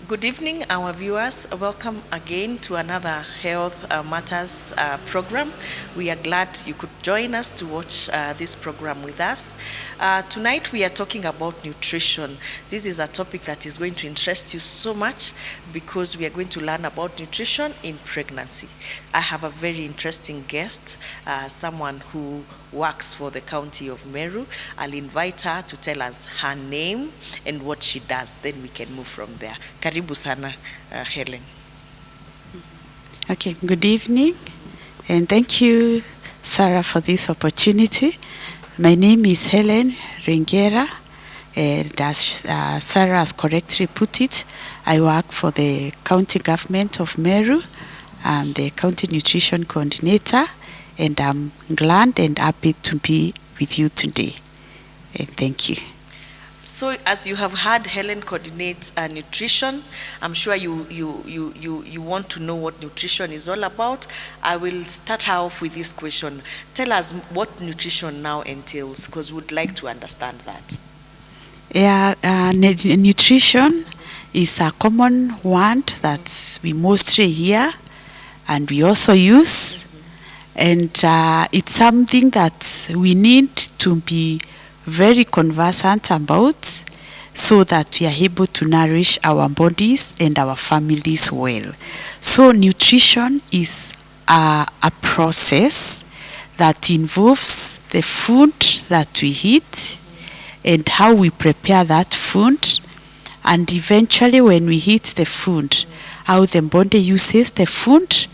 Good evening, our viewers. Welcome again to another Health Matters program. We are glad you could join us to watch this program with us. Tonight we are talking about nutrition. This is a topic that is going to interest you so much because we are going to learn about nutrition in pregnancy. I have a very interesting guest, someone who works for the county of Meru. I'll invite her to tell us her name and what she does. Then we can move from there. Karibu sana, Helen. Okay, good evening, and thank you, Sarah, for this opportunity. My name is Helen Ringera, and as Sarah has correctly put it, I work for the county government of Meru. I'm the county nutrition coordinator, and I'm glad and happy to be with you today. And thank you. So, as you have heard, Helen coordinates nutrition. I'm sure you want to know what nutrition is all about. I will start her off with this question. Tell us what nutrition now entails, because we'd like to understand that. Yeah, nutrition is a common word that we mostly hear and we also use. And it's something that we need to be very conversant about so that we are able to nourish our bodies and our families well. So nutrition is a process that involves the food that we eat and how we prepare that food, and eventually when we eat the food, how the body uses the food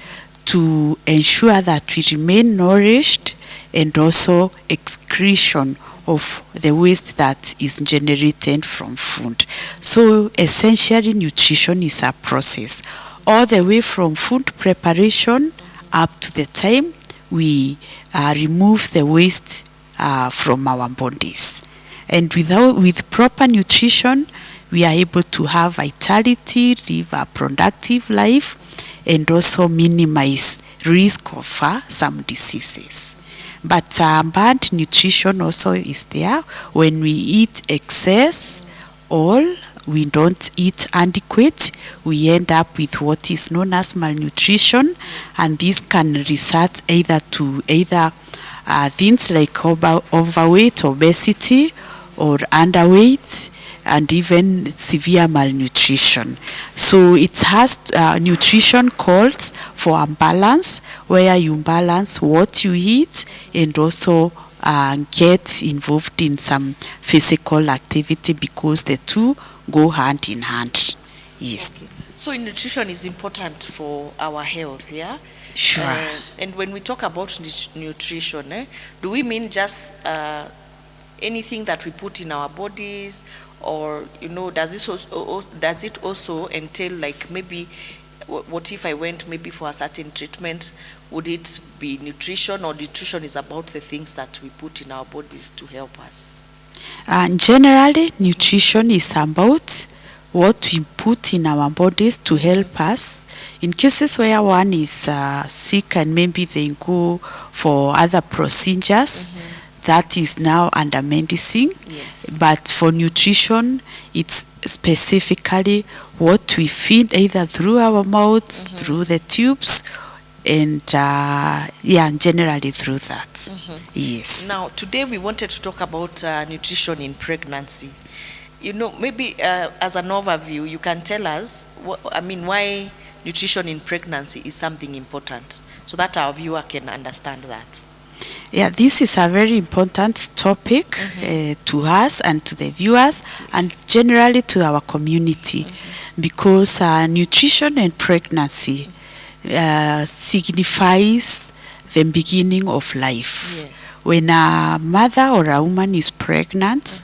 to ensure that we remain nourished, and also excretion of the waste that is generated from food. So essentially nutrition is a process all the way from food preparation up to the time we remove the waste from our bodies. And with proper nutrition, we are able to have vitality, live a productive life, and also minimize risk of some diseases. But bad nutrition also is there when we eat excess or we don't eat adequate. We end up with what is known as malnutrition, and this can result either things like overweight, obesity, or underweight, and even severe malnutrition. So it has nutrition calls for a balance where you balance what you eat and also get involved in some physical activity, because the two go hand in hand. Yes. Okay. So nutrition is important for our health, yeah? Sure. And when we talk about nutrition, do we mean just anything that we put in our bodies, or does it also entail, like, maybe what if I went maybe for a certain treatment? Would it be nutrition, or nutrition is about the things that we put in our bodies to help us? Generally, nutrition is about what we put in our bodies to help us. In cases where one is sick and maybe they go for other procedures, that is now under medicine. Yes. But for nutrition, it's specifically what we feed either through our mouths, through the tubes, and generally through that. Yes. Now, today we wanted to talk about nutrition in pregnancy. Maybe as an overview, you can tell us why nutrition in pregnancy is something important, so that our viewer can understand that. Yeah, this is a very important topic to us and to the viewers, and generally to our community, because nutrition and pregnancy signifies the beginning of life. Yes. When a mother or a woman is pregnant,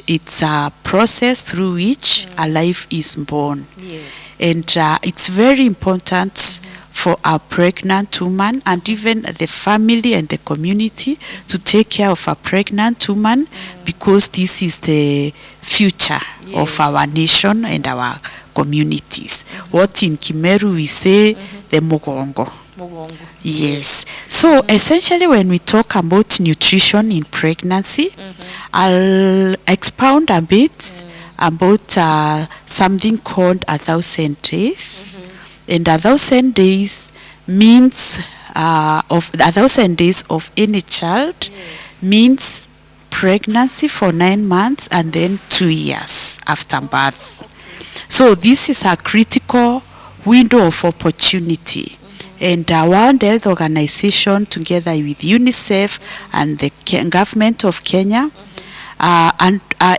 it's a process through which a life is born. Yes. And it's very important for a pregnant woman and even the family and the community to take care of a pregnant woman, because this is the future of our nation and our communities. What in Kimeru we say, the mugongo. Yes. So essentially when we talk about nutrition in pregnancy, I'll expound a bit about something called 1,000 days. And 1,000 days means of 1,000 days of any child means pregnancy for 9 months and then 2 years after birth. So this is a critical window of opportunity. And World Health Organization, together with UNICEF and the government of Kenya,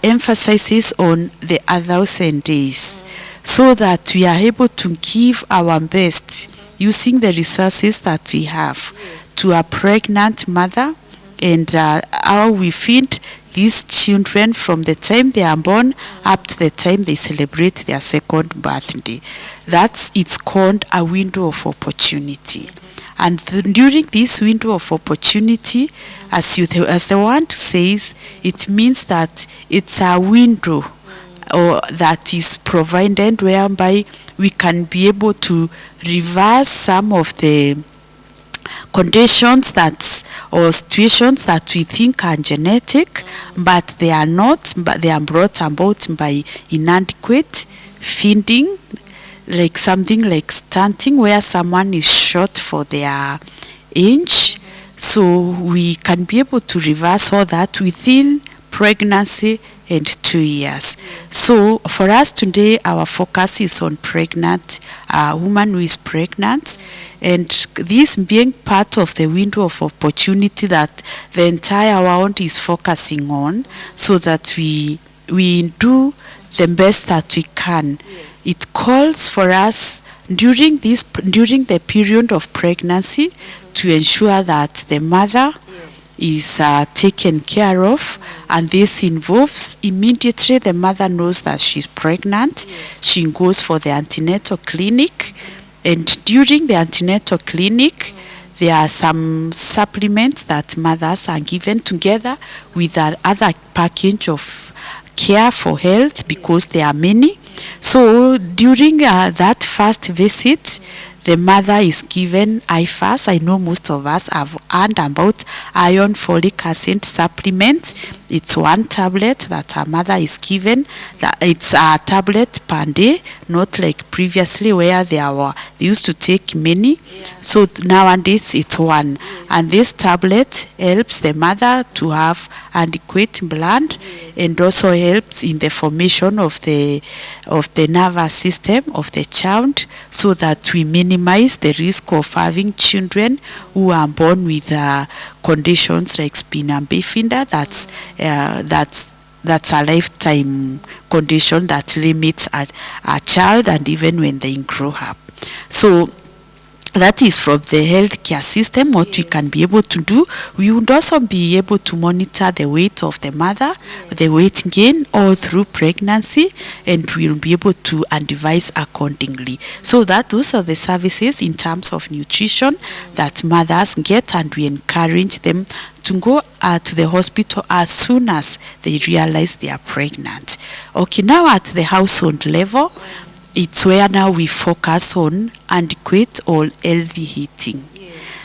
emphasizes on the 1,000 days, so that we are able to give our best using the resources that we have to a pregnant mother, and how we feed these children from the time they are born up to the time they celebrate their second birthday. It's called a window of opportunity. And during this window of opportunity, as the word says, it means that it's a window that is provided whereby we can be able to reverse some of the conditions or situations that we think are genetic, but they are not, but they are brought about by inadequate feeding, like something like stunting, where someone is short for their age. So we can be able to reverse all that within pregnancy and 2 years. So for us today, our focus is on pregnant, woman who is pregnant, and this being part of the window of opportunity that the entire world is focusing on, so that we do the best that we can. It calls for us during the period of pregnancy to ensure that the mother is taken care of, and this involves immediately the mother knows that she's pregnant. She goes for the antenatal clinic, and during the antenatal clinic there are some supplements that mothers are given together with other package of care for health, because there are many. So during that first visit, the mother is given IFAS. I know most of us have heard about iron folic acid supplement. It's 1 tablet that a mother is given. It's a tablet per day, not like previously where they used to take many. So nowadays it's 1. And this tablet helps the mother to have adequate blood, and also helps in the formation of the nervous system of the child, so that we minimize the risk of having children who are born with conditions like spina bifida. That's a lifetime condition that limits a child, and even when they grow up. So that is from the healthcare system, what we can be able to do. We would also be able to monitor the weight of the mother, the weight gain all through pregnancy, and we'll be able to advise accordingly. So those are the services in terms of nutrition that mothers get, and we encourage them to go to the hospital as soon as they realize they are pregnant. Okay, now at the household level, it's where now we focus on adequate or healthy eating.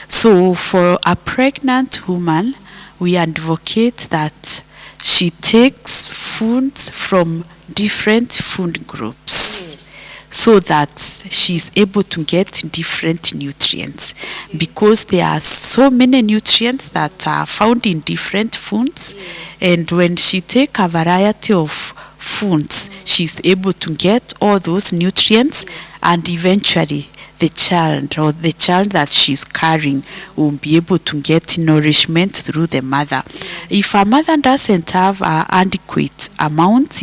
So for a pregnant woman, we advocate that she takes foods from different food groups, so that she's able to get different nutrients, because there are so many nutrients that are found in different foods, and when she takes a variety of foods, she's able to get all those nutrients, and eventually the child that she's carrying will be able to get nourishment through the mother. If a mother doesn't have adequate amounts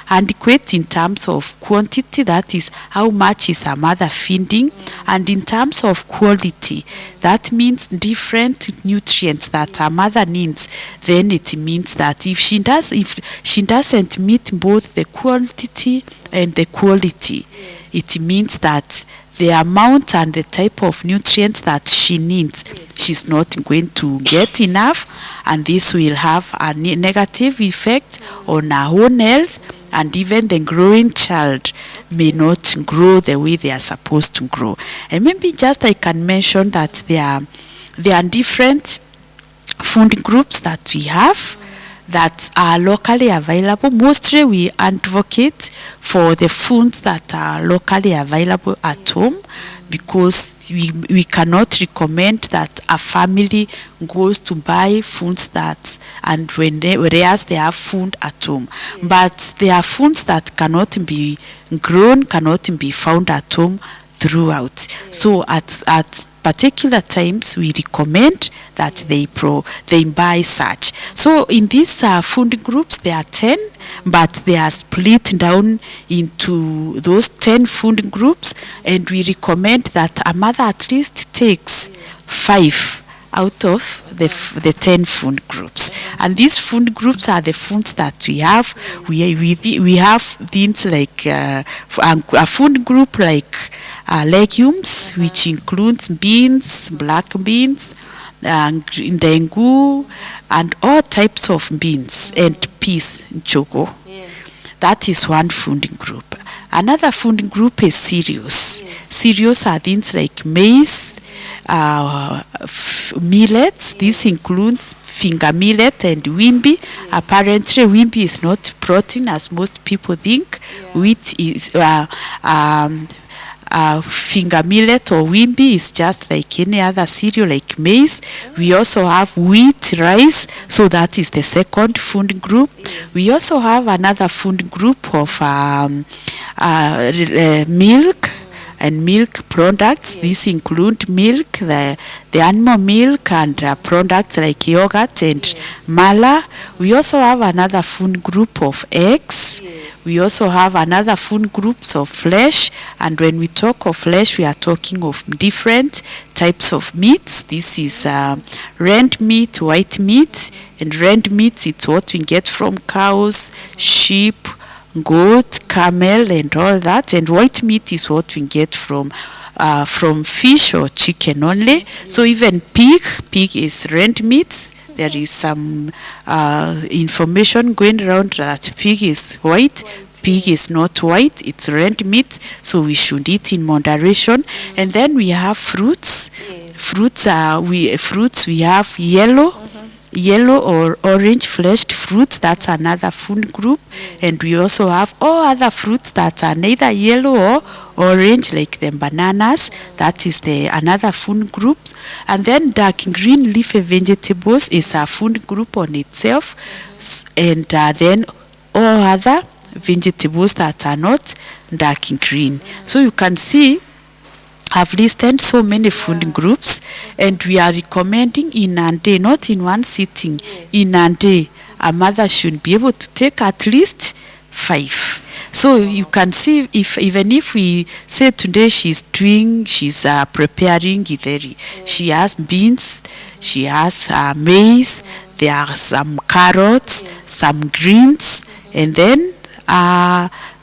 adequate in terms of quantity, that is how much is a mother feeding, and in terms of quality, that means different nutrients that a mother needs, then it means that if she doesn't meet both the quantity and the quality, it means that the amount and the type of nutrients that she needs, she's not going to get enough, and this will have a negative effect on her own health, and even the growing child may not grow the way they are supposed to grow. And maybe just I can mention that there are different food groups that we have. that are locally available. Mostly we advocate for the foods that are locally available at home, because we cannot recommend that a family goes to buy foods that, and whereas they have food at home. But there are foods that cannot be grown, cannot be found at home throughout. So at particular times we recommend that they buy such. So in these food groups there are 10, but they are split down into those 10 food groups, and we recommend that a mother at least takes 5 out of the 10 food groups. And these food groups are the foods that we have. We have things like a food group like legumes, which includes beans, black beans, dengu, and all types of beans, and peas, choco. That is one food group. Another food group is cereals. Cereals are things like maize, millets. This includes finger millet and wimbi. Apparently wimbi is not protein as most people think. Wheat is finger millet or wimbi is just like any other cereal like maize. We also have wheat, rice, so that is the second food group. We also have another food group of milk and milk products. These include milk, the animal milk, and products like yogurt and mala. We also have another food group of eggs. We also have another food groups of flesh, and when we talk of flesh, we are talking of different types of meats. This is red meat, white meat, and red meat, it's what we get from cows, sheep, goat, camel, and all that, and white meat is what we get from fish or chicken only. So even pig is red meat. There is some information going around that pig is white. Pig is not white, it's red meat, so we should eat in moderation. And then we have fruits. Fruits we have yellow or orange fleshed fruits. That's another food group. And we also have all other fruits that are neither yellow or orange, like the bananas. That is another food group. And then dark green leafy vegetables is a food group on itself. And then all other vegetables that are not dark green. So you can see I've listed so many food groups, and we are recommending in a day, not in one sitting, in a day, a mother should be able to take at least 5. So you can see, even if we say today she's preparing githeri, she has beans, she has maize, there are some carrots, some greens, and then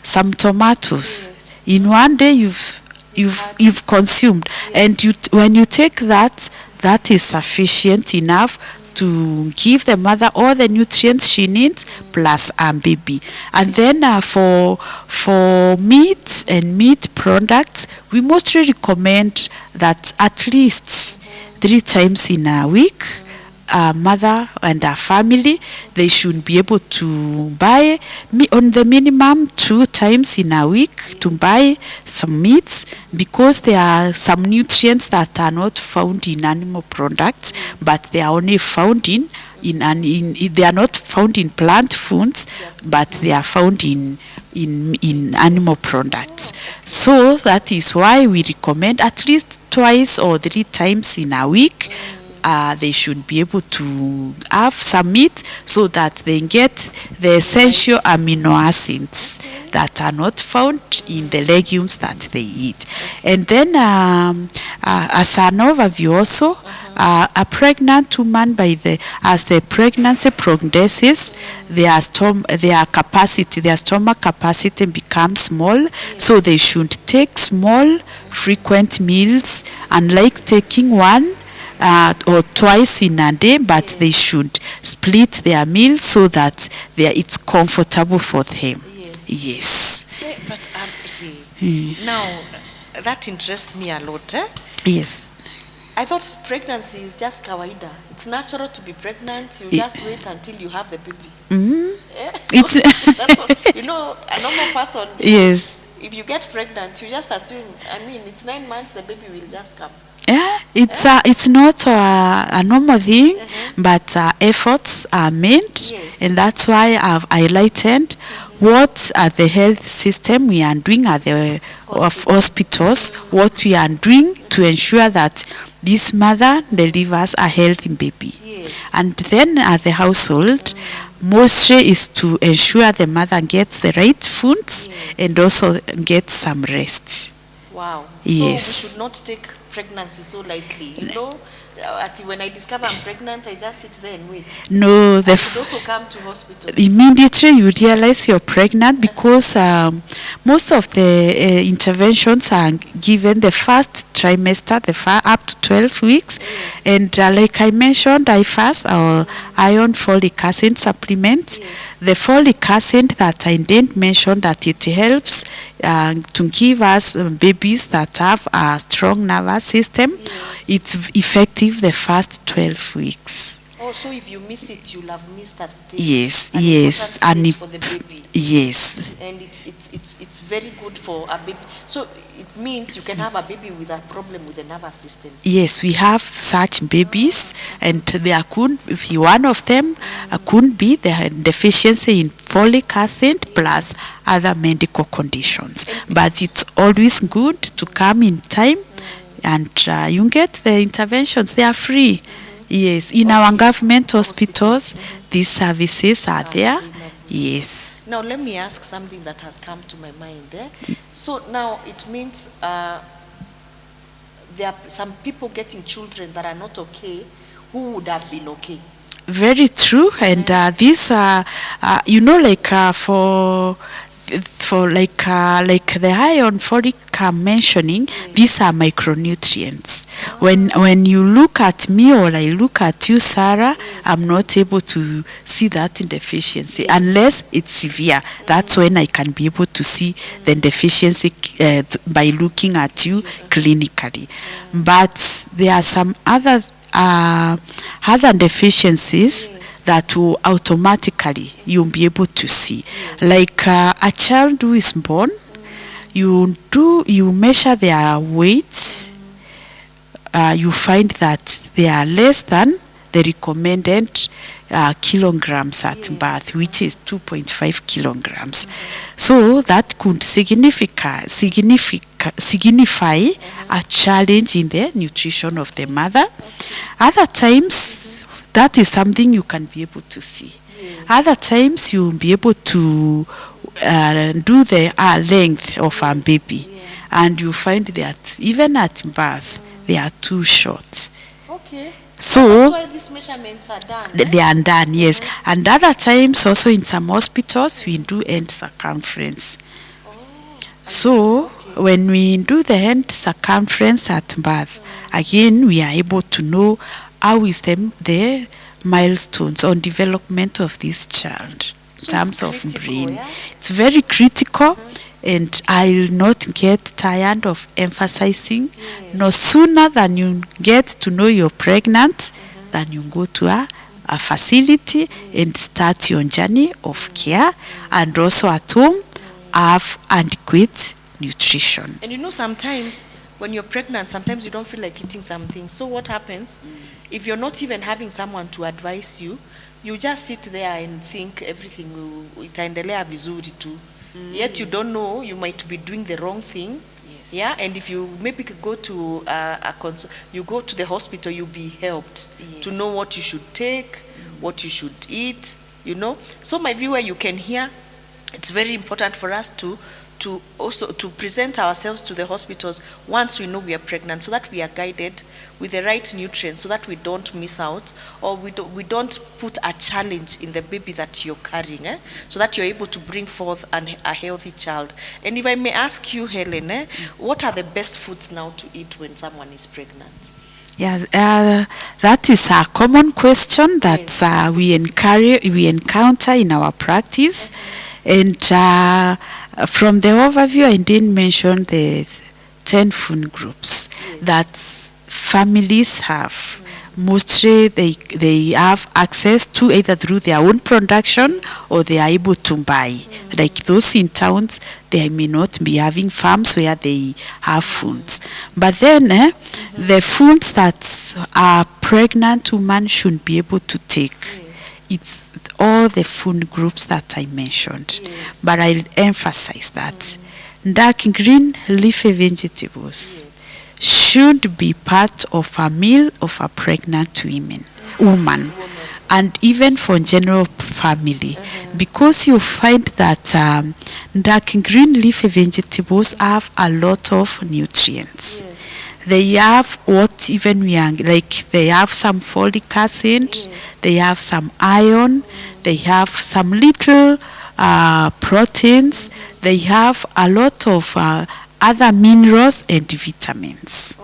some tomatoes. In one day you've consumed, and when you take that is sufficient enough to give the mother all the nutrients she needs plus baby. And then for meat and meat products, we mostly recommend that at least 3 times in a week, mother and her family, they should be able to buy on the minimum 2 times in a week to buy some meats, because there are some nutrients that are not found in animal products, but they are only found they are not found in plant foods, but they are found in animal products. So that is why we recommend at least 2 or 3 times in a week. They should be able to have some meat, so that they get the essential amino acids that are not found in the legumes that they eat. And then as an overview also, a pregnant woman, as the pregnancy progresses, their stomach capacity becomes small, so they should take small frequent meals, unlike taking 1 or twice in a day, but they should split their meals so that it's comfortable for them. Yes. But now that interests me a lot. Yes. I thought pregnancy is just kawaida. It's natural to be pregnant. You just wait until you have the baby. Yeah, so It's that's what, a normal person, yes. if you get pregnant, you just assume, it's 9 months, the baby will just come. Yeah, it's not a normal thing, but efforts are made, Yes. and that's why I've highlighted what at the health system we are doing at the of hospitals, what we are doing to ensure that this mother delivers a healthy baby. Yes. And then at the household, mostly is to ensure the mother gets the right foods and also gets some rest. Wow. Yes. So we should not take pregnancy so lightly. When I discover I'm pregnant, I just sit there and wait. No, I should also come to hospital. immediately you realize you're pregnant because most of the interventions are given the first trimester, up to 12 weeks. And like I mentioned, I fast our iron folic acid supplement. The folic acid that I didn't mention that it helps to give us babies that have a strong nervous system. It's effective the first 12 weeks. Oh, so if you miss it, you'll have missed a stage. Yes, An yes, important and stage if for the baby. yes, And it's very good for a baby. So it means you can have a baby with a problem with the nervous system. yes, we have such babies, and there could be one of them could be the deficiency in folic acid plus other medical conditions. But it's always good to come in time, and you get the interventions. They are free. Yes, in our government hospitals, these services are there. Yes. Now let me ask something that has come to my mind. So now it means there are some people getting children that are not okay who would have been okay. Very true, and these are, for like the iron folic mentioning, these are micronutrients. When you look at me or I look at you, Sarah, I'm not able to see that in deficiency unless it's severe. That's when I can be able to see the deficiency by looking at you clinically. But there are some other deficiencies that will automatically you'll be able to see. Like a child who is born, you measure their weight, you find that they are less than the recommended kilograms at birth, which is 2.5 kilograms. So that could signify a challenge in the nutrition of the mother. Other times, that is something you can be able to see. Other times, you'll be able to do the length of a baby, and you find that even at birth, they are too short. Okay. So that's why these measurements are done. they are done, yes. And other times, also in some hospitals, we do end circumference. So when we do the end circumference at birth, again, we are able to know how is the milestones on development of this child in terms of brain. Yeah? It's very critical, and I'll not get tired of emphasizing. No sooner than you get to know you're pregnant, than you go to a facility and start your journey of care, and also at home have adequate nutrition. And sometimes when you're pregnant, sometimes you don't feel like eating something. So what happens? If you're not even having someone to advise you, you just sit there and think everything itaendelea vizuri tu. Yet you don't know, you might be doing the wrong thing. Yes. Yeah, and if you maybe go to you go to the hospital, you'll be helped to know what you should take, what you should eat, So my viewer, you can hear, it's very important for us to also to present ourselves to the hospitals once we know we are pregnant, so that we are guided with the right nutrients, so that we don't miss out, or we don't put a challenge in the baby that you're carrying, so that you're able to bring forth a healthy child. And if I may ask you, Helen, what are the best foods now to eat when someone is pregnant? Yeah, that is a common question that we encounter in our practice. And from the overview, I didn't mention the 10 food groups that families have. mostly they have access to either through their own production or they are able to buy. Like those in towns, they may not be having farms where they have foods. But then the foods that a pregnant woman should be able to take, it's all the food groups that I mentioned. But I'll emphasize that dark green leafy vegetables should be part of a meal of a pregnant woman, and even for general family, because you find that dark green leafy vegetables have a lot of nutrients. They have what even we are like, they have some folic acid, they have some iron, they have some little proteins, they have a lot of other minerals and vitamins.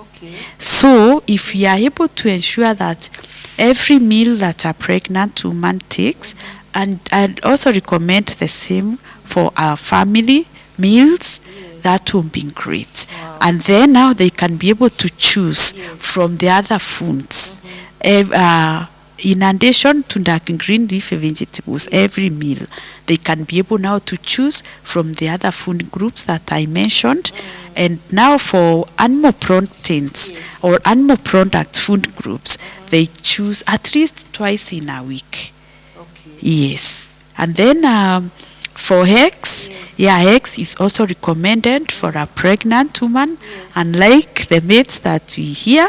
So if we are able to ensure that every meal that a pregnant woman takes, and I'd also recommend the same for our family meals, that will be great. And then now they can be able to choose from the other foods. In addition to dark green leafy vegetables, every meal, they can be able now to choose from the other food groups that I mentioned. And now for animal proteins or animal product food groups, they choose at least twice in a week. Yes. And then for eggs, eggs is also recommended for a pregnant woman. Unlike the myths that we hear,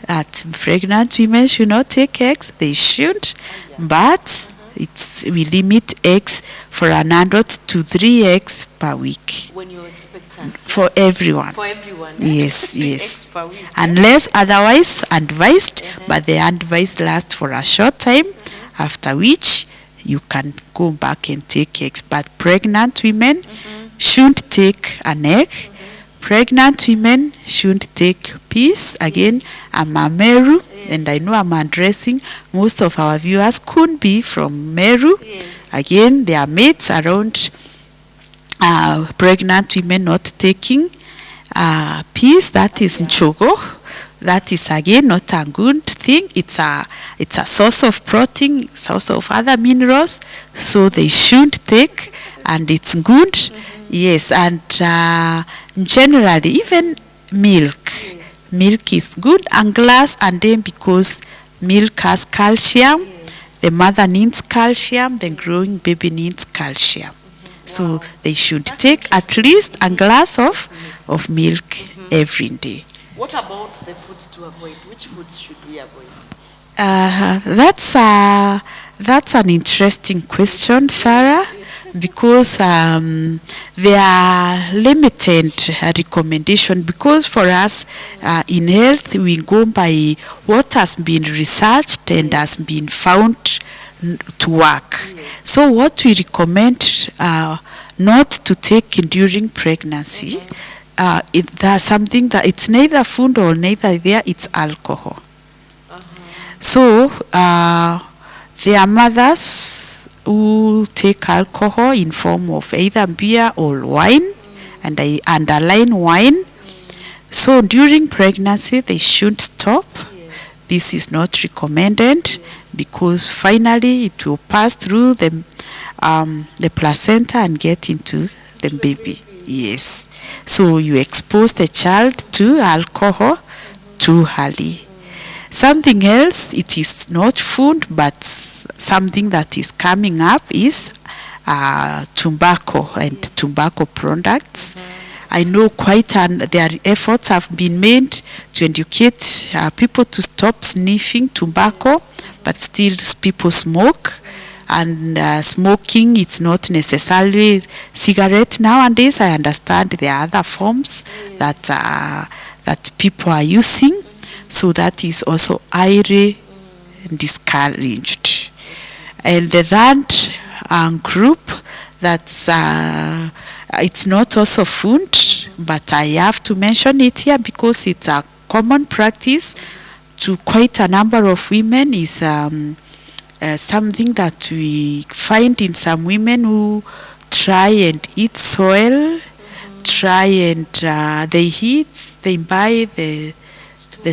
that pregnant women should not take eggs, they should, but we limit eggs for an adult to 3 eggs per week. When you're expectant. For everyone. For everyone. Yes, Eggs yes. per week. Unless otherwise advised, but the advice lasts for a short time, after which you can go back and take eggs. But pregnant women shouldn't take an egg. Pregnant women shouldn't take peas. Again, I'm a Meru, and I know I'm addressing most of our viewers could be from Meru. Again, there are myths around pregnant women not taking peas. That is nchogo. That is again not a good thing. It's a source of protein, source of other minerals, so they should take, and it's good. Yes, and generally even milk. Milk is good, and glass, and then because milk has calcium, the mother needs calcium, the growing baby needs calcium. So they should take at least a glass of milk every day. What about the foods to avoid? Which foods should we avoid? That's an interesting question, Sarah, because there are limited recommendation, because for us in health we go by what has been researched and has been found to work. So what we recommend not to take during pregnancy, there's something that it's neither food or neither there, it's alcohol. So there are mothers who take alcohol in form of either beer or wine, and I underline wine. So during pregnancy they should stop. This is not recommended, because finally it will pass through the placenta and get into the baby. Yes. So you expose the child to alcohol too early. Something else, it is not food, but something that is coming up is tobacco and tobacco products. I know their efforts have been made to educate people to stop sniffing tobacco, but still people smoke. And smoking, it's not necessarily cigarette nowadays. I understand there are other forms that people are using, so that is also highly discouraged. And the third group, that's it's not also food, but I have to mention it here because it's a common practice to quite a number of women, is something that we find in some women who try and eat soil, try and they buy the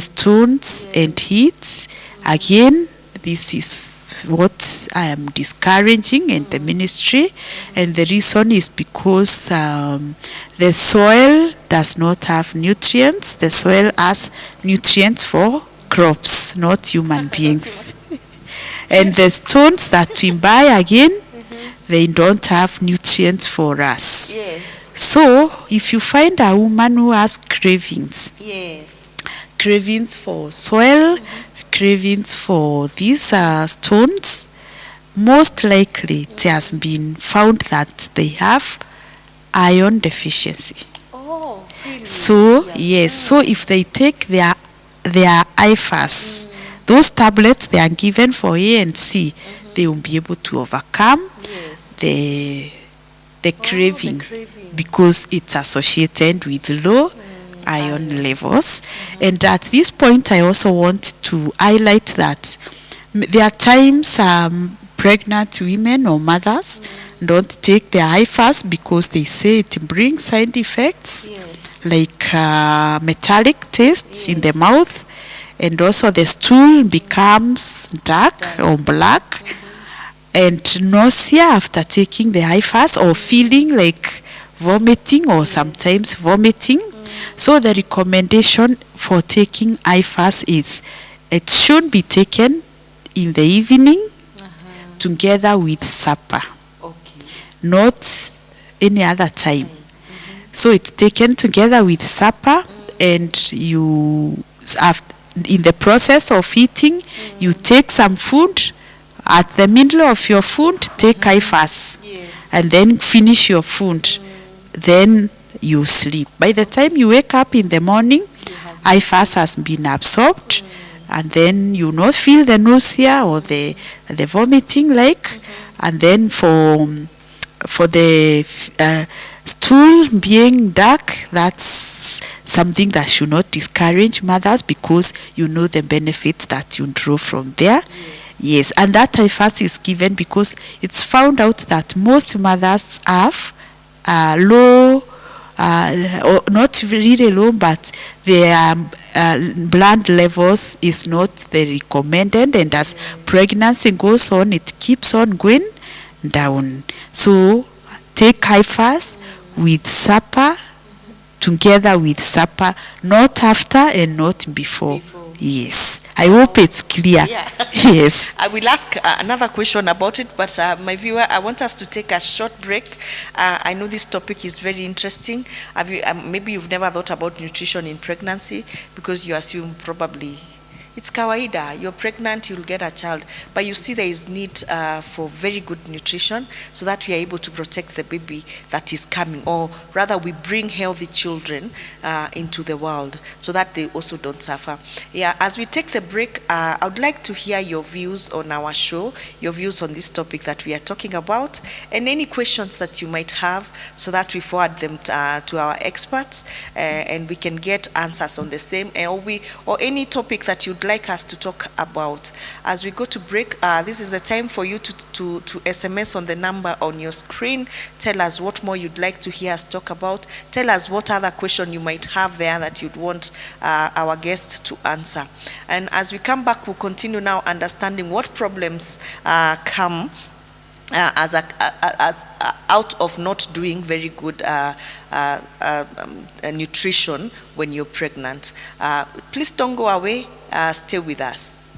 stones and eat, Again, this is what I am discouraging in the ministry, and the reason is because the soil does not have nutrients. The soil has nutrients for crops, not human beings. And the stones that we buy again, they don't have nutrients for us. Yes. So if you find a woman who has cravings, Yes. cravings for soil, cravings for these stones, most likely it has been found that they have iron deficiency. Oh, really? So yes, so if they take their IFAS, those tablets they are given for A and C, they will be able to overcome Yes. the craving, craving. because it's associated with low iron levels. And at this point, I also want to highlight that there are times pregnant women or mothers don't take their IFAS because they say it brings side effects, Yes. like metallic tastes in the mouth, and also the stool becomes dark or black, and nausea after taking the IFAS, or feeling like vomiting or sometimes vomiting. So the recommendation for taking IFAS is it should be taken in the evening together with supper, Okay. not any other time. So it's taken together with supper, and you in the process of eating, you take some food. At the middle of your food, take IFAS, Yes. and then finish your food. Then you sleep. By the time you wake up in the morning, IFAS has been absorbed, and then you not feel the nausea or the vomiting like. And then for the stool being dark, that's something that should not discourage mothers, because you know the benefits that you draw from there. Yes, and that IFAS is given because it's found out that most mothers have low, or not really low, but their blood levels is not the recommended, and as pregnancy goes on, it keeps on going down. So take IFAS with supper, together with supper, not after and not before. Yes, I hope it's clear. Yeah. Yes. I will ask another question about it, but my viewer, I want us to take a short break. I know this topic is very interesting. Have you, maybe you've never thought about nutrition in pregnancy, because you assume probably it's kawaida, you're pregnant, you'll get a child. But you see there is need for very good nutrition, so that we are able to protect the baby that is coming, or rather we bring healthy children into the world, so that they also don't suffer. Yeah, as we take the break, I would like to hear your views on our show, your views on this topic that we are talking about, and any questions that you might have, so that we forward them to our experts, and we can get answers on the same, or any topic that you'd like us to talk about. As we go to break, this is the time for you to SMS on the number on your screen. Tell us what more you'd like to hear us talk about. Tell us what other question you might have there that you'd want our guest to answer. And as we come back, we'll continue now understanding what problems come as out of not doing very good nutrition when you're pregnant. Please don't go away. Stay with us.